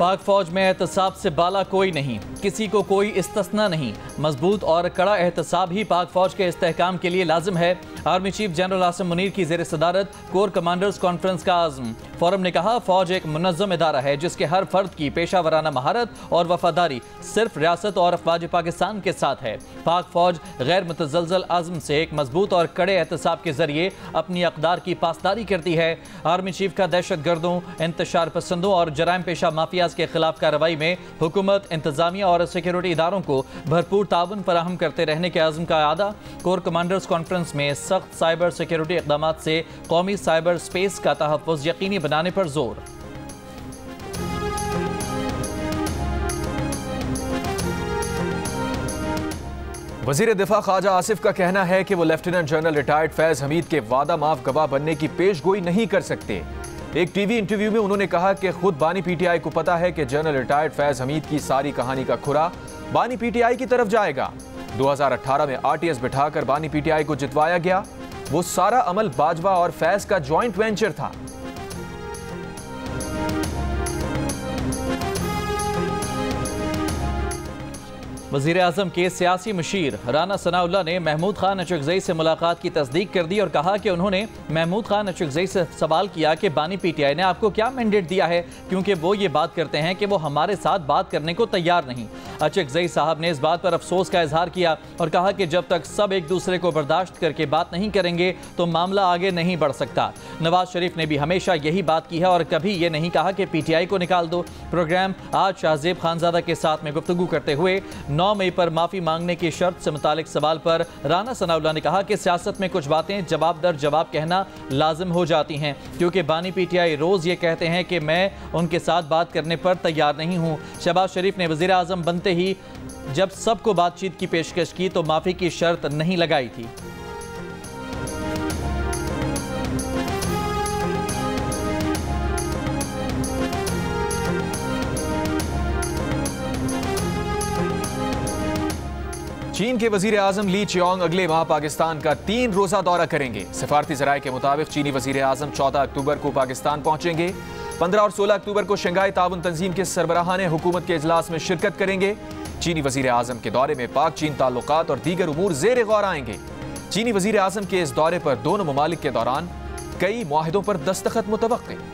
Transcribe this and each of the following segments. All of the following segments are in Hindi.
पाक फौज में एहतसाब से बाला कोई नहीं, किसी को कोई इस्तिस्ना नहीं। मजबूत और कड़ा एहतसाब ही पाक फौज के इस्तेहकाम के लिए लाजिम है। Army chief general Asim Munir की जेर सदारत कोर कमांडर्स कॉन्फ्रेंस का आज़म। फोरम ने कहा, फौज एक मुनज़्ज़म इदारा है जिसके हर फर्द की पेशा वराना महारत और वफादारी सिर्फ रियासत और अफवाज पाकिस्तान के साथ है। पाक फौज गैर मुतज़लज़ल आज़म से एक मजबूत और कड़े एहतसाब के जरिए अपनी अक़दार की पासदारी करती है। आर्मी चीफ का दहशत गर्दों, इंतशार पसंदों और जराइम पेशा माफिया के खिलाफ कार्रवाई में हुकूमत, इंतजामिया और सिक्योरिटी इदारों को भरपूर ताउन फराहम करते रहने के आज़म का आदा। कोर कमांडर्स कॉन्फ्रेंस में सख्त साइबर सिक्योरिटी इक़दाम से कौमी साइबर स्पेस का तहफ़्फ़ुज़ यकीनी बनाने पर जोर। वज़ीर दिफा ख्वाजा आसिफ का कहना है कि वो lieutenant general retired Faiz Hamid के वादा माफ गवाह बनने की पेशगोई नहीं कर सकते। एक टीवी इंटरव्यू में उन्होंने कहा कि खुद बानी पीटीआई को पता है कि जनरल रिटायर्ड फैज हमीद की सारी कहानी का खुरा बानी पीटीआई की तरफ जाएगा। 2018 में आरटीएस बिठाकर बानी पीटीआई को जितवाया गया। वो सारा अमल बाजवा और फैज का जॉइंट वेंचर था। वज़ीर आज़म के सियासी मुशीर राना सनाउल्लाह ने महमूद खान अचकज़ई से मुलाकात की तस्दीक कर दी और कहा कि उन्होंने महमूद खान अचकज़ई से सवाल किया कि बानी पीटीआई ने आपको क्या मैंडेट दिया है, क्योंकि वो ये बात करते हैं कि वो हमारे साथ बात करने को तैयार नहीं। अचकज़ई साहब ने इस बात पर अफसोस का इजहार किया और कहा कि जब तक सब एक दूसरे को बर्दाश्त करके बात नहीं करेंगे तो मामला आगे नहीं बढ़ सकता। नवाज शरीफ ने भी हमेशा यही बात की है और कभी ये नहीं कहा कि पीटीआई को निकाल दो। प्रोग्राम आज शाहजेब खानजादा के साथ में गुफ्तगू करते हुए 9 मई पर माफी मांगने की शर्त से मुतालिक सवाल पर राना सनाउल्लाह ने कहा कि सियासत में कुछ बातें जवाब दर जवाब कहना लाजिम हो जाती हैं, क्योंकि बानी पीटीआई रोज ये कहते हैं कि मैं उनके साथ बात करने पर तैयार नहीं हूं। शहबाज शरीफ ने वजीर आजम बनते ही जब सबको बातचीत की पेशकश की तो माफी की शर्त नहीं लगाई थी। चीन के वजीर आजम ली चियांग अगले माह पाकिस्तान का 3 रोजा दौरा करेंगे। सिफारती ज़राए के मुताबिक चीनी वजीर आजम 14 अक्टूबर को पाकिस्तान पहुंचेंगे। 15 और 16 अक्टूबर को शंघाई ताउन तंजीम के सरबराहान हुकूमत के इजलास में शिरकत करेंगे। चीनी वजीर आजम के दौरे में पाक चीन ताल्लुकात और दीगर उमूर ज़ेर गौर आएंगे। चीनी वजीर आजम के इस दौरे पर दोनों ममालिक के दौरान कई मुआहिदों पर दस्तखत मुतवक्किल।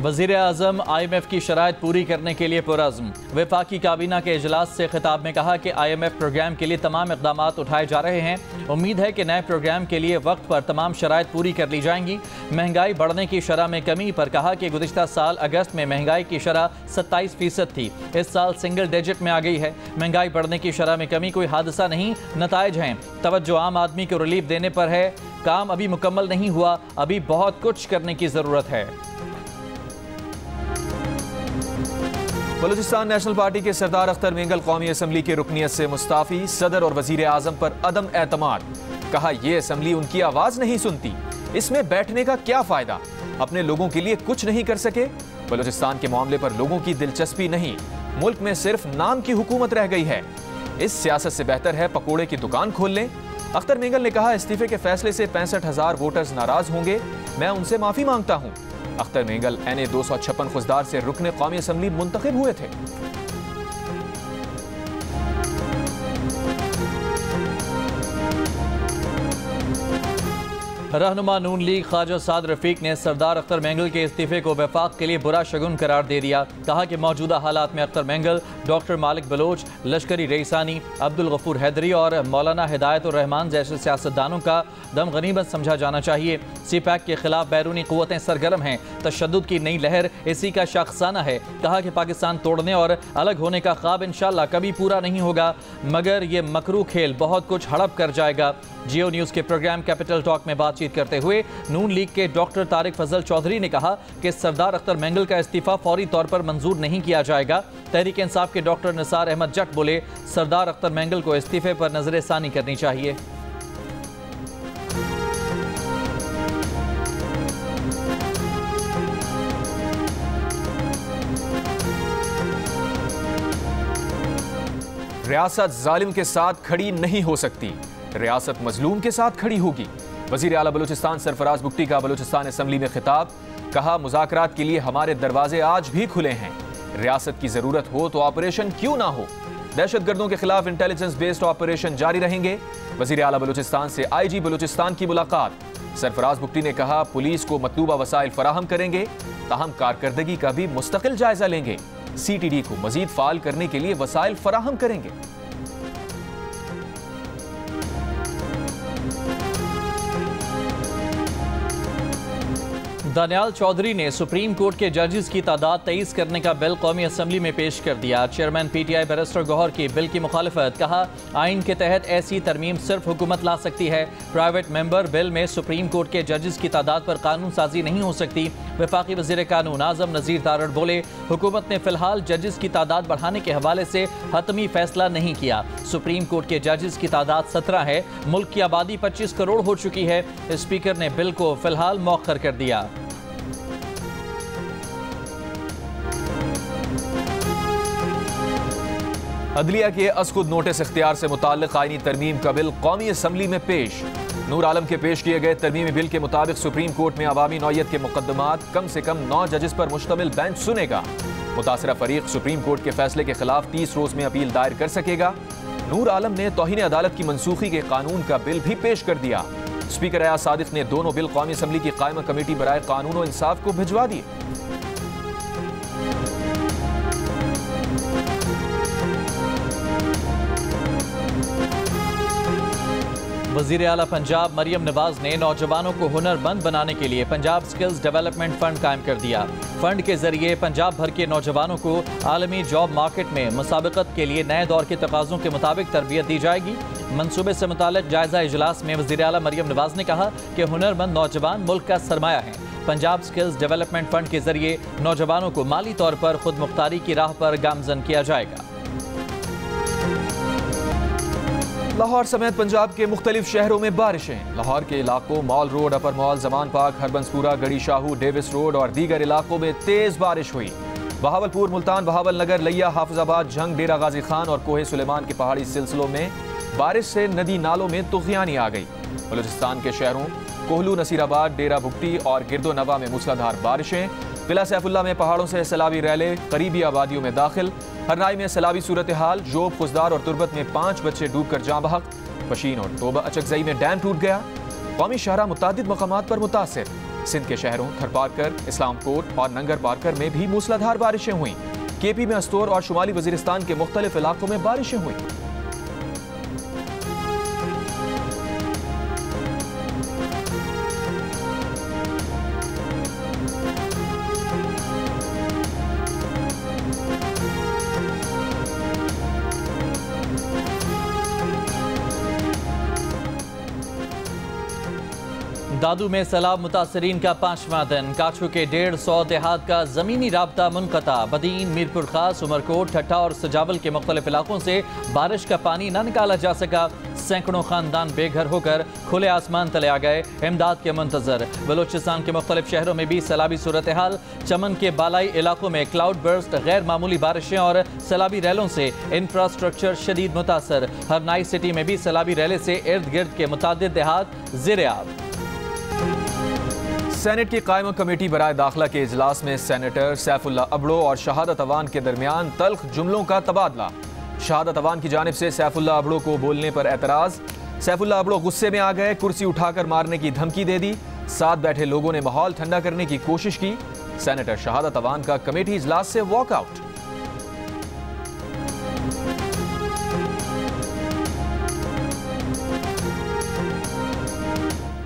वज़ीर आज़म IMF की शराइत पूरी करने के लिए पुरअज़्म। वफाकी काबीना के इजलास से खिताब में कहा कि IMF प्रोग्राम के लिए तमाम इक़दाम उठाए जा रहे हैं। उम्मीद है कि नए प्रोग्राम के लिए वक्त पर तमाम शराइत पूरी कर ली जाएंगी। महंगाई बढ़ने की शरह में कमी पर कहा कि गुज़िश्ता साल अगस्त में महंगाई की शरह 27% थी, इस साल सिंगल डिजिट में आ गई है। महंगाई बढ़ने की शरह में कमी कोई हादसा नहीं, नताइज हैं। तवज्जो आम आदमी को रिलीफ देने पर है। काम अभी मुकम्मल नहीं हुआ, अभी बहुत कुछ करने की ज़रूरत है। बलूचिस्तान नेशनल पार्टी के सरदार अख्तर मेंगल कौमी असम्बली की रुकनियत से मुस्ताफ़ी। सदर और वजीर आजम पर अदम एतमाद। कहा, यह असम्बली उनकी आवाज़ नहीं सुनती, इसमें बैठने का क्या फ़ायदा। अपने लोगों के लिए कुछ नहीं कर सके। बलूचिस्तान के मामले पर लोगों की दिलचस्पी नहीं, मुल्क में सिर्फ नाम की हुकूमत रह गई है। इस सियासत से बेहतर है पकौड़े की दुकान खोल लें। अख्तर मेंगल ने कहा, इस्तीफे के फैसले से 65,000 वोटर्स नाराज होंगे, मैं उनसे माफ़ी मांगता हूँ। अख्तर मेंगल NA 256 खुजदार से रुकने कौमी असम्बली मुंतखब हुए थे। रहनुमा नून लीग ख्वाजा साद रफीक ने सरदार अख्तर मेंगल के इस्तीफे को वफाक के लिए बुरा शगुन करार दे दिया। कहा कि मौजूदा हालात में अख्तर मेंगल, डॉक्टर मालिक बलोच, लश्करी रईसानी, अब्दुल गफूर हैदरी और मौलाना हिदायतुर रहमान जैसे सियासतदानों का दम गनीमत समझा जाना चाहिए। CPAC के खिलाफ बैरूनी क़ुव्वतें सरगर्म हैं। तशद्दुद की नई लहर इसी का शख्साना है। कहा कि पाकिस्तान तोड़ने और अलग होने का ख्वाब इंशाअल्लाह कभी पूरा नहीं होगा, मगर ये मकरू खेल बहुत कुछ हड़प कर जाएगा। जियो न्यूज़ के प्रोग्राम कैपिटल टॉक में बातचीत करते हुए नून लीग के डॉक्टर तारिक फजल चौधरी ने कहा कि सरदार अख्तर मेंगल का इस्तीफा फौरी तौर पर मंजूर नहीं किया जाएगा। तहरीक इंसाफ के डॉक्टर निसार अहमद जट बोले, सरदार अख्तर मेंगल को इस्तीफे पर नजरसानी करनी चाहिए। रियासत जालिम के साथ खड़ी नहीं हो सकती। रियासत मजलूम के साथ खड़ी होगी। वजीर आला बलूचिस्तान सरफराज बुगटी का बलूचिस्तान असम्बली में खिताब, कहा मुज़ाकरात के लिए हमारे दरवाजे आज भी खुले हैं, रियासत की जरूरत हो तो ऑपरेशन क्यों ना हो। दहशतगर्दों के खिलाफ इंटेलिजेंस बेस्ड ऑपरेशन जारी रहेंगे। वजीर आला बलूचिस्तान से IG बलूचिस्तान की मुलाकात, सरफराज बुगटी ने कहा पुलिस को मतलूबा वसाइल फराहम करेंगे, ताहम कारकर्दगी का भी मुस्तकिल जायजा लेंगे। CTD को मजीद फाल करने के लिए वसाइल फराहम करेंगे। दानियाल चौधरी ने सुप्रीम कोर्ट के जजेस की तादाद 23 करने का बिल कौमी असम्बली में पेश कर दिया। चेयरमैन PTI बैरिस्टर गौहर की बिल की मुखालिफत, कहा आइन के तहत ऐसी तरमीम सिर्फ हुकूमत ला सकती है, प्राइवेट मेंबर बिल में सुप्रीम कोर्ट के जजेस की तादाद पर कानून साजी नहीं हो सकती। वफाकी वज़ीर कानून आज़म नज़ीर तारड़ बोले हुकूमत ने फिलहाल जजेस की तादाद बढ़ाने के हवाले से हतमी फैसला नहीं किया। सुप्रीम कोर्ट के जजेस की तादाद 17 है, मुल्क की आबादी 25 करोड़ हो चुकी है। स्पीकर ने बिल को फिलहाल मौखर कर दिया। अदलिया के असखुद नोटिस इख्तियार से मुताल्लिक आईनी तरमीम का बिल कौमी असम्बली में पेश। नूर आलम के पेश किए गए तरमीमी बिल के मुताबिक सुप्रीम कोर्ट में अवामी नौयत के मुकदमात कम से कम 9 जजेस पर मुश्तमिल बेंच सुनेगा। मुतासरा फरीक सुप्रीम कोर्ट के फैसले के खिलाफ 30 रोज में अपील दायर कर सकेगा। नूर आलम ने तौहीन अदालत की मनसूखी के कानून का बिल भी पेश कर दिया। स्पीकर अयाज सादिक ने दोनों बिल कौमी असम्बली की कायमा कमेटी बराए कानून और इंसाफ को भिजवा दिए। वज़ीर आला पंजाब मरियम नवाज ने नौजवानों को हुनरमंद बनाने के लिए पंजाब स्किल्स डेवलपमेंट फंड कायम कर दिया। फंड के जरिए पंजाब भर के नौजवानों को आलमी जॉब मार्केट में मुसाबकत के लिए नए दौर के तकाज़ों के मुताबिक तरबियत दी जाएगी। मनसूबे से मुताल्लिक जायजा इजलास में वज़ीर आला मरियम नवाज ने कहा कि हुनरमंद नौजवान मुल्क का सरमाया है। पंजाब स्किल्स डेवलपमेंट फंड के जरिए नौजवानों को माली तौर पर खुद मुख्तारी की राह पर गामजन किया जाएगा। लाहौर समेत पंजाब के मुख्तलिफ शहरों में बारिशें। लाहौर के इलाकों मॉल रोड, अपर मॉल, जमान पार्क, हरबंसपुरा, गड़ी शाहू, डेविस रोड और दीगर इलाकों में तेज बारिश हुई। बहावलपुर, मुल्तान, बहावल नगर, लिया, हाफिजाबाद, झंग, डेरा गाजी खान और कोहे सुलेमान के पहाड़ी सिलसिलों में बारिश से नदी नालों में तुग़यानी आ गई। बलूचिस्तान के शहरों कोहलू, नसीराबाद, डेरा बुगटी और गिरदो नवा में मूसलाधार बारिशें। किला सैफुल्ला में पहाड़ों से सैलाबी रैले करीबी आबादियों में दाखिल। हरनाई में सैलाबी सूरत हाल, जोब, खुजदार और तुरबत में 5 बच्चे डूबकर जाँ बहक। पशीन और तोबा अचकजई में डैम टूट गया। कौमी शाहरा मुतादिद मकामात पर मुतासिर। सिंध के शहरों थरपारकर, इस्लामकोट और नंगर पारकर में भी मूसलाधार बारिशें हुई। KP में अस्तोर और शुमाली वजीरिस्तान के मुख्तलिफ इलाकों में बारिशें हुई। दादू में सैलाब मुतासरीन का 5वां दिन। काछू के 150 देहात का जमीनी राब्ता मुनक़ता। बदीन, मीरपुर खास, उमरकोट, ठट्ठा और सजावल के मुख्तलिफ इलाकों से बारिश का पानी न निकाला जा सका। सैकड़ों खानदान बेघर होकर खुले आसमान तले आ गए, इमदाद के मुंतजर। बलूचिस्तान के मुख्तलिफ शहरों में भी सैलाबी सूरत हाल। चमन के बालाई इलाकों में क्लाउड बर्स्ट, गैर मामूली बारिशें और सैलाबी रैलों से इंफ्रास्ट्रक्चर शदीद मुतासर। हरनाई सिटी में भी सैलाबी रैले से इर्द गिर्द के मुतादिद देहात ज़ेर-ए-आब। सेनेट की कायमा कमेटी बराए दाखिला के इजलास में सेनेटर सैफुल्ला अबड़ो और शहादत अवान के दरमियान तल्ख जुमलों का तबादला। शहादत अवान की जानिब से सैफुल्ला अबड़ो को बोलने पर एतराज। सैफुल्ला अबड़ो गुस्से में आ गए, कुर्सी उठाकर मारने की धमकी दे दी। साथ बैठे लोगों ने माहौल ठंडा करने की कोशिश की। सेनेटर शहादत अवान का कमेटी इजलास से वॉकआउट।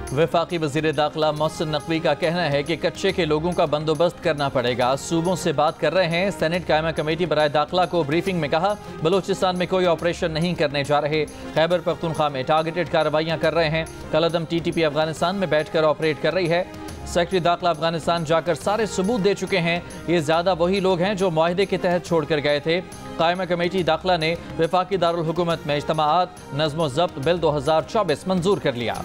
वफाकी वज़ीर दाखिला मोहसिन नकवी का कहना है कि कच्चे के लोगों का बंदोबस्त करना पड़ेगा। सूबों से बात कर रहे हैं। सेनेट कायमा कमेटी बराए दाखिला को ब्रीफिंग में कहा बलूचिस्तान में कोई ऑपरेशन नहीं करने जा रहे। खैबर पख्तूनख्वा में टारगेटेड कार्रवाइयाँ कर रहे हैं। कलअदम TTP अफगानिस्तान में बैठकर ऑपरेट कर रही है। सेक्रेटरी दाखिला अफगानिस्तान जाकर सारे सबूत दे चुके हैं। ये ज़्यादा वही लोग हैं जो मुआहदे के तहत छोड़ कर गए थे। कायमा कमेटी दाखिला ने वफाकी दारुल हुकूमत में इज्तिमाआत नज़्म ज़ब्त बिल 2024 मंजूर कर लिया।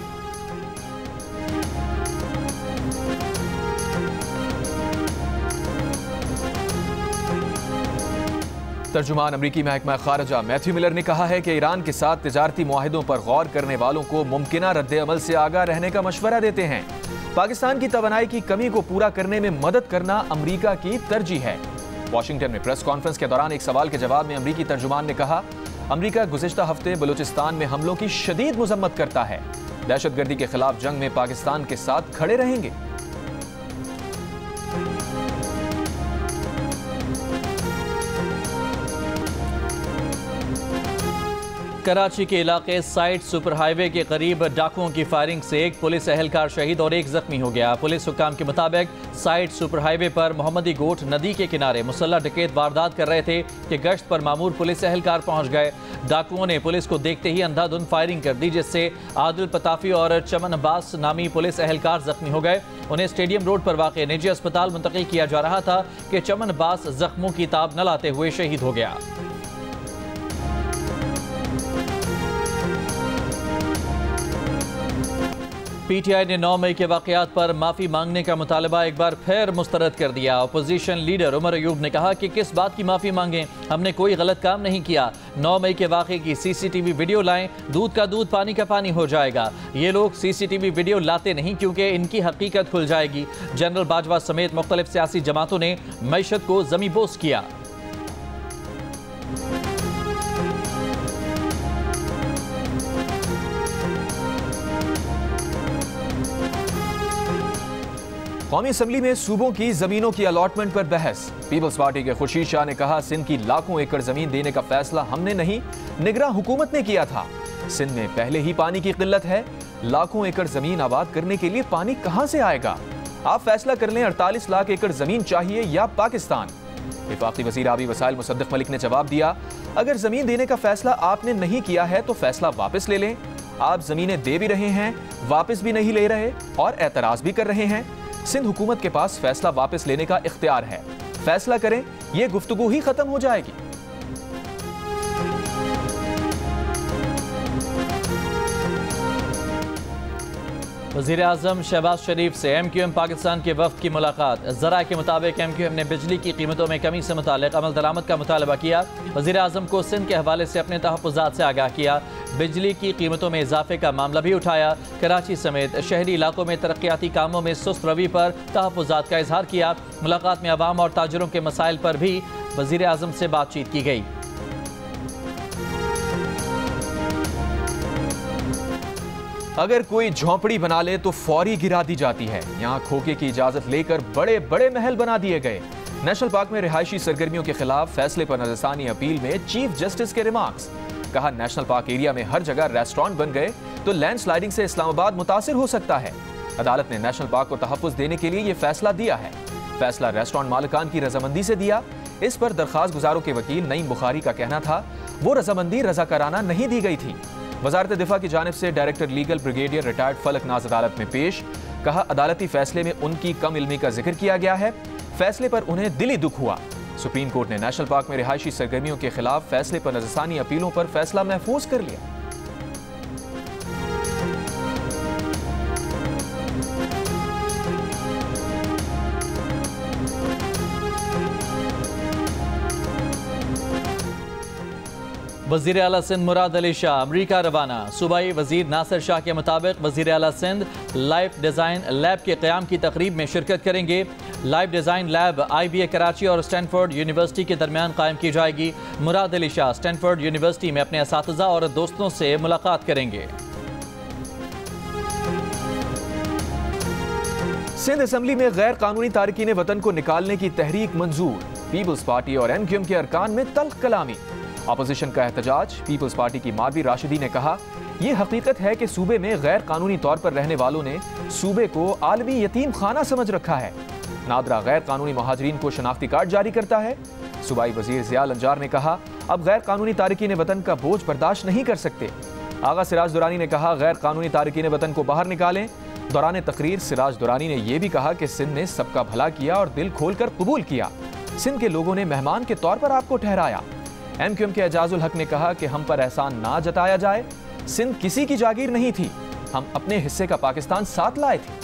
तर्जुमान अमरीकी महकमा खारजा मैथ्यू मिलर ने कहा है कि ईरान के साथ तिजारती मुआहिदों पर गौर करने वालों को मुमकिना रद्द-ए-अमल से आगाह रहने का मशवरा देते हैं। पाकिस्तान की तवानाई की कमी को पूरा करने में मदद करना अमरीका की तरजीह है। वाशिंगटन में प्रेस कॉन्फ्रेंस के दौरान एक सवाल के जवाब में अमरीकी तर्जुमान ने कहा, अमरीका गुज़िश्ता हफ्ते बलूचिस्तान में हमलों की शदीद मजम्मत करता है। दहशतगर्दी के खिलाफ जंग में पाकिस्तान के साथ खड़े रहेंगे। कराची के इलाके साइड सुपर हाईवे के करीब डाकुओं की फायरिंग से एक पुलिस एहलकार शहीद और एक जख्मी हो गया। पुलिस हुक्काम के मुताबिक साइड सुपर हाईवे पर मोहम्मदी गोट नदी के किनारे मुसल्लह डकैत वारदात कर रहे थे कि गश्त पर मामूर पुलिस एहलकार पहुंच गए। डाकुओं ने पुलिस को देखते ही अंधाधुंध फायरिंग कर दी, जिससे आदिल पताफी और चमन अब्बास नामी पुलिस एहलकार जख्मी हो गए। उन्हें स्टेडियम रोड पर वाक़ निजी अस्पताल मुंतकिल किया जा रहा था कि चमन अब्बास जख्मों की ताब न लाते हुए शहीद हो गया। पीटीआई ने 9 मई के वाक़यात पर माफ़ी मांगने का मुतालबा एक बार फिर मुस्तरद कर दिया। अपोजिशन लीडर उमर अयूब ने कहा कि किस बात की माफ़ी मांगें, हमने कोई गलत काम नहीं किया। 9 मई के वाक़े की CCTV वीडियो लाएं, दूध का दूध पानी का पानी हो जाएगा। ये लोग CCTV वीडियो लाते नहीं क्योंकि इनकी हकीकत खुल जाएगी। जनरल बाजवा समेत मुख्तलिफ सियासी जमातों ने मईशत को ज़मींबोस किया। कौमी असम्बली में सूबों की जमीनों की अलॉटमेंट पर बहस। पीपल्स पार्टी के खुर्शीद शाह ने कहा, सिंध की लाखों एकड़ जमीन देने का फैसला हमने नहीं, निगरान हुकूमत ने किया था। सिंध में पहले ही पानी की किल्लत है, लाखों एकड़ जमीन आबाद करने के लिए पानी कहां से आएगा? आप फैसला कर लें, 48 लाख एकड़ जमीन चाहिए या पाकिस्तान? वफाकी वजीर आबी वसाइल मुसद्दिक मलिक ने जवाब दिया, अगर जमीन देने का फैसला आपने नहीं किया है तो फैसला वापस ले लें। आप जमीनें दे भी रहे हैं, वापस भी नहीं ले रहे और एतराज भी कर रहे हैं। सिंध हुकूमत के पास फैसला वापस लेने का इख्तियार है, फैसला करें, यह गुफ्तगू ही खत्म हो जाएगी। वज़ीर आज़म शहबाज शरीफ से MQM पाकिस्तान के वफ़द की मुलाकात। ज़रा के मुताबिक MQM ने बिजली की कीमतों में कमी से मुतालिक अमल दरामद का मुतालबा किया। वज़ीर आज़म को सिंध के हवाले से अपने तहफ़्फ़ुज़ात से आगाह किया। बिजली की कीमतों में इजाफे का मामला भी उठाया। कराची समेत शहरी इलाकों में तरक्याती कामों में सुस्त रवि पर तहफ़्फ़ुज़ात का इजहार किया। मुलाकात में अवाम और ताजरों के मसाइल पर भी वज़ीर आज़म से बातचीत की गई। अगर कोई झोंपड़ी बना ले तो फौरी गिरा दी जाती है। यहाँ खोखे की इजाजत लेकर बड़े बड़े महल बना दिए गए। नेशनल पार्क में रिहायशी सरगर्मियों के खिलाफ फैसले पर नजरसानी अपील में चीफ जस्टिस के रिमार्क्स। कहा, नेशनल पार्क एरिया में हर जगह रेस्टोरेंट बन गए तो लैंडस्लाइडिंग से इस्लामाबाद मुतासिर हो सकता है। अदालत ने नेशनल पार्क को तहफ़्फ़ुज़ देने के लिए यह फैसला दिया है। फैसला रेस्टोरेंट मालिकान की रजामंदी से दिया। इस पर दरखास्त गुजारों के वकील नईम बुखारी का कहना था, वो रजामंदी रजाकाराना नहीं दी गई थी। वज़ारत दिफा की जानिब से डायरेक्टर लीगल ब्रिगेडियर रिटायर्ड फलक नाज अदालत में पेश। कहा, अदालती फैसले में उनकी कम इल्मी का जिक्र किया गया है। फैसले पर उन्हें दिली दुख हुआ। सुप्रीम कोर्ट ने नेशनल पार्क में रिहायशी सरगर्मियों के खिलाफ फैसले पर नजरसानी अपीलों पर फैसला महफूज कर लिया। वज़ीर आला सिंध मुराद अली शाह अमरीका रवाना। सूबाई वज़ीर नासिर शाह के मुताबिक वज़ीर आला सिंध लाइफ डिज़ाइन लैब के क़याम की तकरीब में शिरकत करेंगे। Life design lab IBA Karachi और स्टैनफोर्ड यूनिवर्सिटी के दरमियान कायम की जाएगी। मुराद अली शाह स्टैनफोर्ड यूनिवर्सिटी में अपने असातिज़ा और दोस्तों से मुलाकात करेंगे। सिंध असम्बली में गैर कानूनी तारकीन वतन को निकालने की तहरीक मंजूर। पीपल्स पार्टी और MQM के अरकान में तल्ख कलामी। अपोजिशन का एहतजाज। पीपल्स पार्टी की मारवी राशिदी ने कहा, यह हकीकत है कि सूबे में गैर कानूनी तौर पर रहने वालों ने सूबे को आलमी यतीम खाना समझ रखा है। नादरा गैर कानूनी महाजरीन को शनाख्ती कार्ड जारी करता है। सूबाई वजीर ज़िया लंजार ने कहा, अब गैर कानूनी तारकीन वतन का बोझ बर्दाश्त नहीं कर सकते। आगा सिराज दुरानी ने कहा, गैर कानूनी तारकीन वतन को बाहर निकालें। दौरान तकरीर सिराज दुरानी ने यह भी कहा कि सिंध ने सबका भला किया और दिल खोलकर कबूल किया। सिंध के लोगों ने मेहमान के तौर पर आपको ठहराया। MQM के एजाजुल हक ने कहा कि हम पर एहसान ना जताया जाए, सिंध किसी की जागीर नहीं थी, हम अपने हिस्से का पाकिस्तान साथ लाए थे।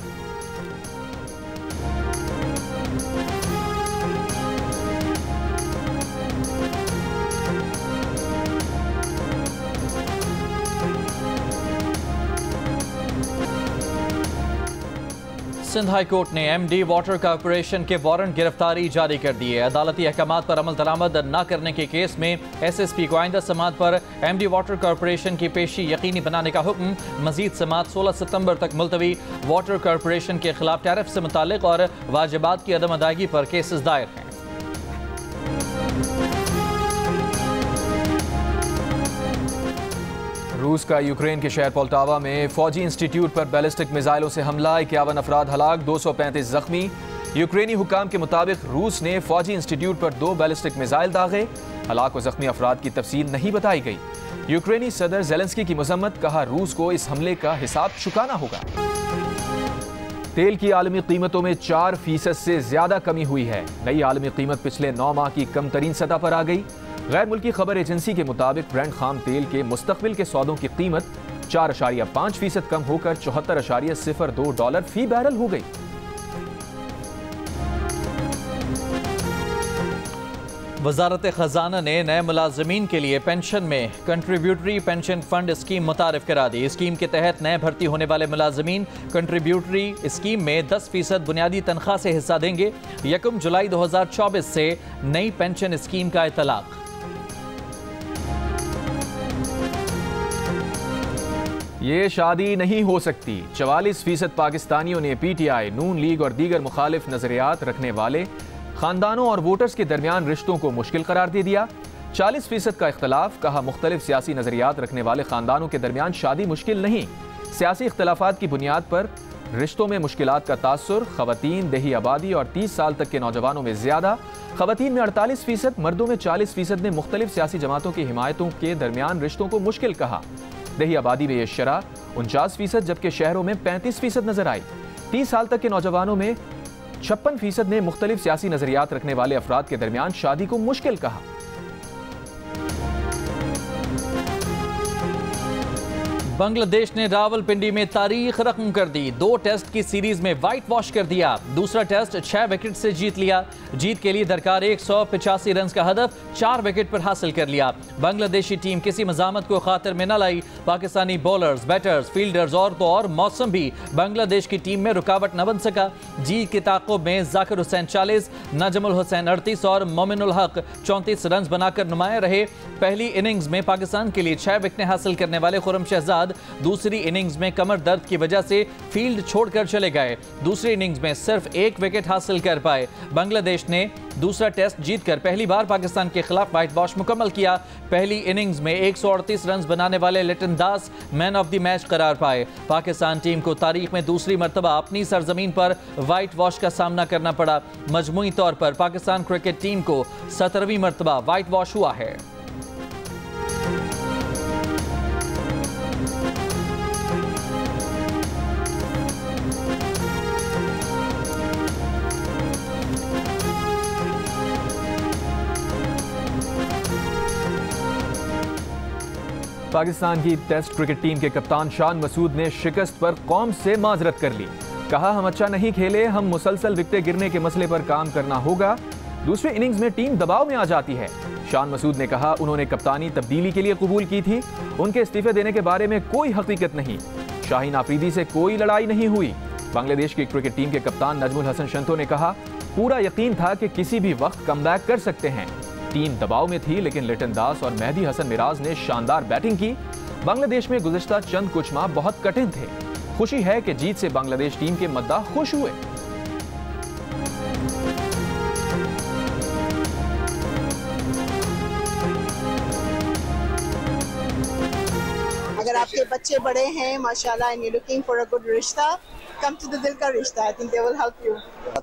सिंध हाई कोर्ट ने MD वाटर कॉरपोरेशन के वारंट गिरफ्तारी जारी कर दी है। अदालती अहकामात पर अमल दरामद न करने के केस में SSP को आइंदा समात पर MD वाटर कॉरपोरेशन की पेशी यकीनी बनाने का हुक्म। मजीद समात 16 सितंबर तक मुलतवी। वाटर कॉरपोरेशन के खिलाफ टैरिफ से मुतालिक और वाजिबात की अदम अदायगी पर केसेस दायर हैं। रूस का यूक्रेन के शहर पोल्टावा में फौजी इंस्टीट्यूट पर बैलिस्टिक मिसाइलों से हमला, 51 अफराद हलाक, 235 जख्मी। यूक्रेनी हुकाम के मुताबिक रूस ने फौजी इंस्टीट्यूट पर 2 बैलिस्टिक मिसाइल दागे। हलाक व जख्मी अफराद की तफसील नहीं बताई गई। यूक्रेनी सदर ज़ेलेंस्की की मजम्मत, कहा रूस को इस हमले का हिसाब चुकाना होगा। तेल की आलमी कीमतों में 4% से ज्यादा कमी हुई है। नई आलमी कीमत पिछले 9 माह की कम तरीन सतह पर आ गई। गैर मुल्की खबर एजेंसी के मुताबिक ब्रेंट खाम तेल के मुस्तकबिल के सौदों की कीमत 4.5% कम होकर $74.02 फी बैरल हो गई। वजारत खजाना ने नए मुलाजमीन के लिए पेंशन में कंट्रीब्यूटरी पेंशन फंड स्कीम मुतारिफ करा दी। स्कीम के तहत नए भर्ती होने वाले मुलाजमीन कंट्रीब्यूटरी स्कीम में 10% बुनियादी तनख्वाह से हिस्सा देंगे। 1 जुलाई 2024 से नई पेंशन स्कीम का इतलाक। ये शादी नहीं हो सकती। 44% पाकिस्तानियों ने PTI, नून लीग और दीगर मुखालिफ नजरियात रखने वाले खानदानों और वोटर्स के दरमियान रिश्तों को मुश्किल करार दे दिया। 40% का इख्तलाफ, कहा मुख्तलिफ सियासी नजरियात रखने वाले खानदानों के दरमियान शादी मुश्किल नहीं। सियासी इख्तलाफात की बुनियाद पर रिश्तों में मुश्किलात का तासुर। खवातीन, देही आबादी और 30 साल तक के नौजवानों में ज्यादा। खवातीन में 48%, मर्दों में 40% ने मुख्तलिफ सियासी जमातों की हिमायतों के दरमियान रिश्तों को मुश्किल कहा। देही आबादी में यह शरह 49%, जबकि शहरों में 35% नजर आई। 30 साल तक के नौजवानों में 56% ने मुख्तलिफ सियासी नजरियात रखने वाले अफराद के दरमियान शादी को मुश्किल कहा। बांग्लादेश ने रावलपिंडी में तारीख रकम कर दी। 2 टेस्ट की सीरीज में व्हाइट वॉश कर दिया। दूसरा टेस्ट 6 विकेट से जीत लिया। जीत के लिए दरकार 185 रन का हदफ 4 विकेट पर हासिल कर लिया। बांग्लादेशी टीम किसी मज़ामत को खातिर में न लाई। पाकिस्तानी बॉलर्स, बैटर्स, फील्डर्स और मौसम भी बांग्लादेश की टीम में रुकावट न बन सका। जीत के ताक़ुब में जाकिर हुसैन 40, नजमुल हुसैन 38 और मोमिनुल हक 34 रन बनाकर नुमाया रहे। पहली इनिंग्स में पाकिस्तान के लिए 6 विकेटें हासिल करने वाले खुर्रम शहजाद दूसरी इनिंग्स में कमर दर्द की वजह से फील्ड छोड़कर चले गए। दूसरी इनिंग्स में सिर्फ 1 विकेट हासिल कर पाए। बांग्लादेश ने दूसरा टेस्ट जीतकर पहली बार पाकिस्तान के खिलाफ व्हाइट वॉश मुकम्मल किया। पहली इनिंग्स में 138 रन बनाने वाले लिटन दास मैन ऑफ द मैच करार पाए। पाकिस्तान टीम को तारीख में दूसरी मर्तबा अपनी सरजमीन पर व्हाइट वॉश का सामना करना पड़ा। मजमूई तौर पर पाकिस्तान क्रिकेट टीम को 17वीं मर्तबा व्हाइट वॉश हुआ है। पाकिस्तान की टेस्ट क्रिकेट टीम के कप्तान शान मसूद ने शिकस्त पर कौम से माजरत कर ली। कहा, हम अच्छा नहीं खेले, हम मुसलसल विकेटें गिरने के मसले पर काम करना होगा। दूसरी इनिंग्स में टीम दबाव में आ जाती है। शान मसूद ने कहा, उन्होंने कप्तानी तब्दीली के लिए कबूल की थी। उनके इस्तीफे देने के बारे में कोई हकीकत नहीं। शाहीन आफरीदी से कोई लड़ाई नहीं हुई। बांग्लादेश की क्रिकेट टीम के कप्तान नजमुल हसन शंतो ने कहा, पूरा यकीन था कि किसी भी वक्त कमबैक कर सकते हैं। टीम दबाव में थी, लेकिन लिटन दास और मेहदी हसन मिराज ने शानदार बैटिंग की। बांग्लादेश में गुज़िश्ता चंद कुछ माह बहुत कठिन थे। खुशी है कि जीत से बांग्लादेश टीम के मद्दाह खुश हुए। अगर आपके बच्चे बड़े हैं माशाल्लाह and you're looking for a good रिश्ता, come to the दिल का रिश्ता. I think they will help you.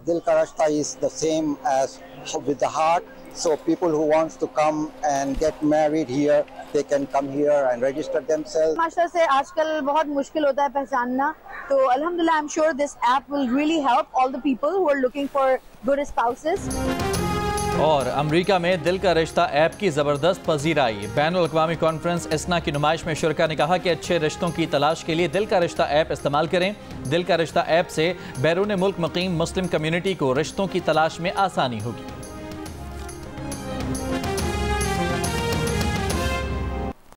दिल का रिश्ता is the same as with the heart. So people who wants to come and get married here, they can come here and register themselves. माशाल्लाह से आजकल बहुत मुश्किल होता है पहचानना, तो अल्हम्दुलिल्लाह I'm sure this app will really help all the people who are looking for good spouses. और अमेरिका में दिल का रिश्ता ऐप की ज़बरदस्त पजीराई। बैनुल अक़वामी कॉन्फ्रेंस इस्ना की नुमाइश में शुरका ने कहा कि अच्छे रिश्तों की तलाश के लिए दिल का रिश्ता ऐप इस्तेमाल करें। दिल का रिश्ता ऐप से बैरून मुल्क मुकीम मुस्लिम कम्युनिटी को रिश्तों की तलाश में आसानी होगी।